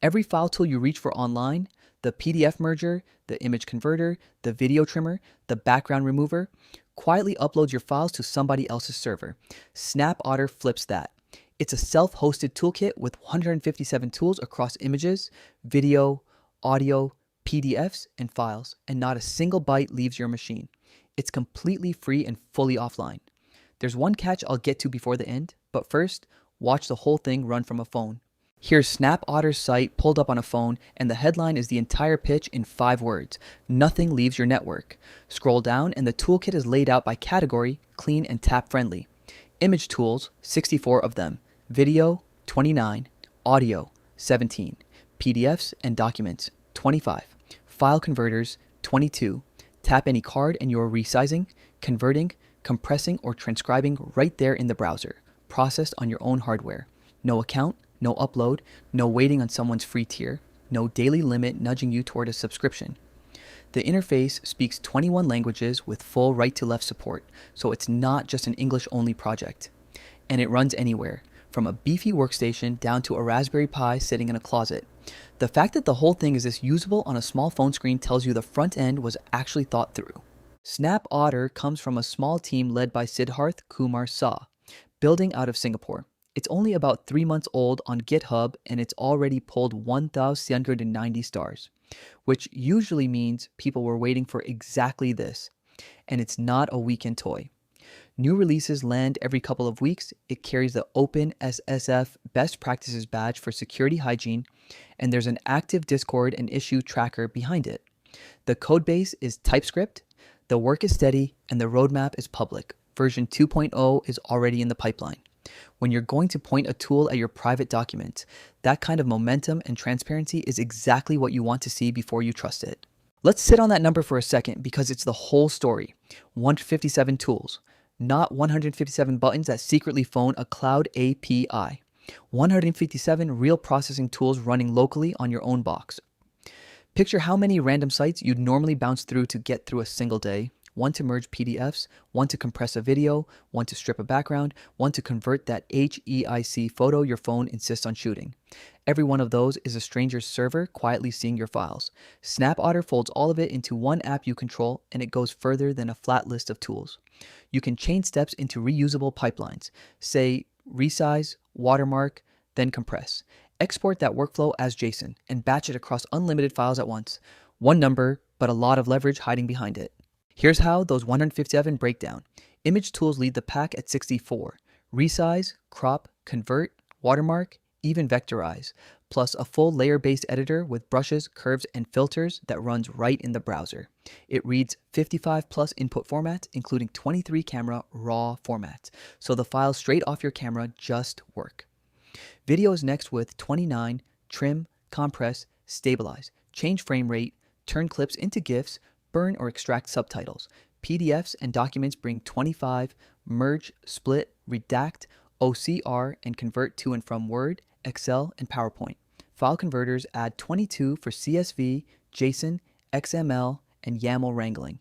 Every file tool you reach for online, the PDF merger, the image converter, the video trimmer, the background remover, quietly uploads your files to somebody else's server. SnapOtter flips that. It's a self-hosted toolkit with 157 tools across images, video, audio, PDFs, and files, and not a single byte leaves your machine. It's completely free and fully offline. There's one catch I'll get to before the end, but first, watch the whole thing run from a phone. Here's SnapOtter's site pulled up on a phone, and the headline is the entire pitch in 5 words. Nothing leaves your network. Scroll down, and the toolkit is laid out by category, clean and tap-friendly. Image tools, 64 of them. Video, 29. Audio, 17. PDFs and documents, 25. File converters, 22. Tap any card and you're resizing, converting, compressing, or transcribing right there in the browser, processed on your own hardware. No account, no upload, no waiting on someone's free tier, no daily limit nudging you toward a subscription. The interface speaks 21 languages with full right-to-left support, so it's not just an English-only project. And it runs anywhere, from a beefy workstation down to a Raspberry Pi sitting in a closet. The fact that the whole thing is this usable on a small phone screen tells you the front end was actually thought through. SnapOtter comes from a small team led by Siddharth Kumar Saw, building out of Singapore. It's only about 3 months old on GitHub, and it's already pulled 1,690 stars, which usually means people were waiting for exactly this. And it's not a weekend toy. New releases land every couple of weeks. It carries the OpenSSF Best Practices badge for security hygiene, and there's an active Discord and issue tracker behind it. The codebase is TypeScript, the work is steady, and the roadmap is public. Version 2.0 is already in the pipeline. When you're going to point a tool at your private document, that kind of momentum and transparency is exactly what you want to see before you trust it. Let's sit on that number for a second because it's the whole story. 157 tools. Not 157 buttons that secretly phone a cloud API. 157 real processing tools running locally on your own box. Picture how many random sites you'd normally bounce through to get through a single day. One to merge PDFs, one to compress a video, one to strip a background, one to convert that HEIC photo your phone insists on shooting. Every one of those is a stranger's server quietly seeing your files. SnapOtter folds all of it into one app you control, and it goes further than a flat list of tools. You can chain steps into reusable pipelines. Say, resize, watermark, then compress. Export that workflow as JSON and batch it across unlimited files at once. One number, but a lot of leverage hiding behind it. Here's how those 157 break down. Image tools lead the pack at 64. Resize, crop, convert, watermark, even vectorize, plus a full layer-based editor with brushes, curves, and filters that runs right in the browser. It reads 55 plus input formats, including 23 camera RAW formats, so the files straight off your camera just work. Video is next with 29, trim, compress, stabilize, change frame rate, turn clips into GIFs, burn or extract subtitles. PDFs and documents bring 25, merge, split, redact, OCR, and convert to and from Word, Excel, and PowerPoint. File converters add 22 for CSV, JSON, XML, and YAML wrangling.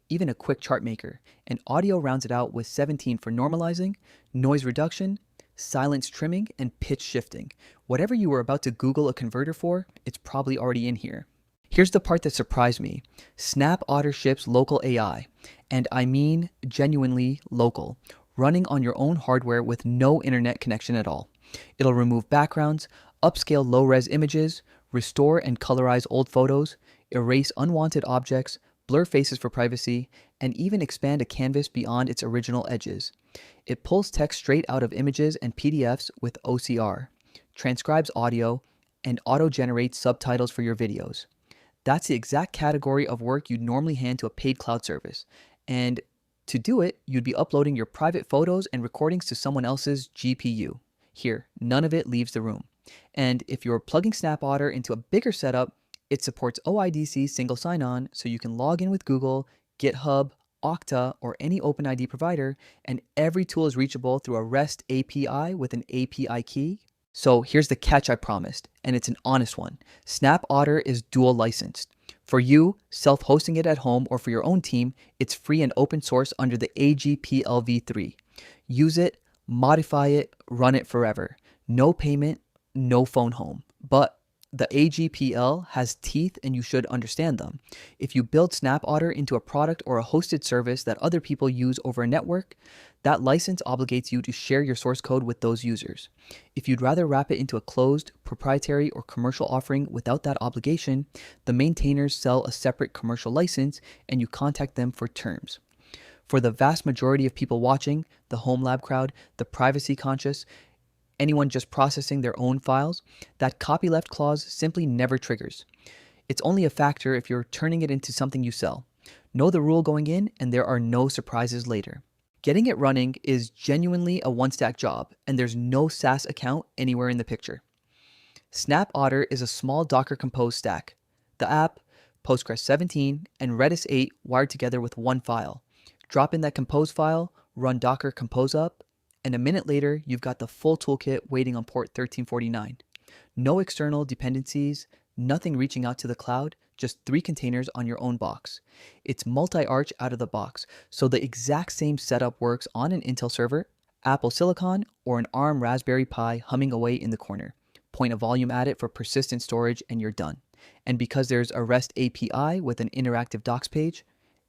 Even a quick chart maker. And audio rounds it out with 17 for normalizing, noise reduction, silence trimming, and pitch shifting. Whatever you were about to Google a converter for, it's probably already in here. Here's the part that surprised me. SnapOtter ships local AI, and I mean genuinely local, running on your own hardware with no internet connection at all. It'll remove backgrounds, upscale low-res images, restore and colorize old photos, erase unwanted objects, blur faces for privacy, and even expand a canvas beyond its original edges. It pulls text straight out of images and PDFs with OCR, transcribes audio, and auto-generates subtitles for your videos. That's the exact category of work you'd normally hand to a paid cloud service. And to do it, you'd be uploading your private photos and recordings to someone else's GPU. Here, none of it leaves the room. And if you're plugging SnapOtter into a bigger setup, it supports OIDC single sign-on, so you can log in with Google, GitHub, Okta, or any OpenID provider, and every tool is reachable through a REST API with an API key. So here's the catch I promised, and it's an honest one. SnapOtter is dual licensed. For you, self-hosting it at home, or for your own team, it's free and open source under the AGPL-v3. Use it, modify it, run it forever. No payment, no phone home. But The AGPL has teeth and you should understand them. If you build snapotter into a product or a hosted service that other people use over a network, that license obligates you to share your source code with those users. If you'd rather wrap it into a closed, proprietary, or commercial offering without that obligation, the maintainers sell a separate commercial license and you contact them for terms. For the vast majority of people watching, the home lab crowd, the privacy conscious, anyone just processing their own files, that copyleft clause simply never triggers. It's only a factor if you're turning it into something you sell. Know the rule going in, and there are no surprises later. Getting it running is genuinely a one-stack job, and there's no SaaS account anywhere in the picture. snapotter is a small Docker Compose stack. The app, Postgres 17, and Redis 8 wired together with one file. Drop in that Compose file, run Docker Compose up, and a minute later, you've got the full toolkit waiting on port 1349. No external dependencies, nothing reaching out to the cloud, just 3 containers on your own box. It's multi-arch out of the box, so the exact same setup works on an Intel server, Apple Silicon, or an ARM Raspberry Pi humming away in the corner. Point a volume at it for persistent storage and you're done. And because there's a REST API with an interactive docs page,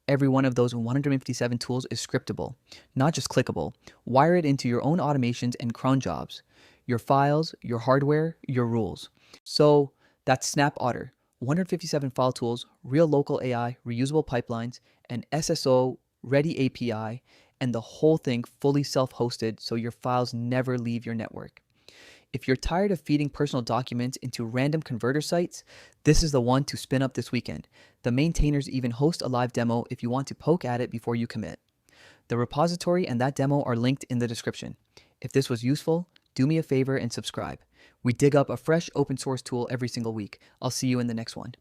every one of those 157 tools is scriptable, not just clickable. Wire it into your own automations and cron jobs. Your files, your hardware, your rules. So that's snapotter. 157 file tools, real local AI, reusable pipelines, an SSO ready API, and the whole thing fully self-hosted so your files never leave your network. If you're tired of feeding personal documents into random converter sites, this is the one to spin up this weekend. The maintainers even host a live demo if you want to poke at it before you commit. The repository and that demo are linked in the description. If this was useful, do me a favor and subscribe. We dig up a fresh open source tool every single week. I'll see you in the next one.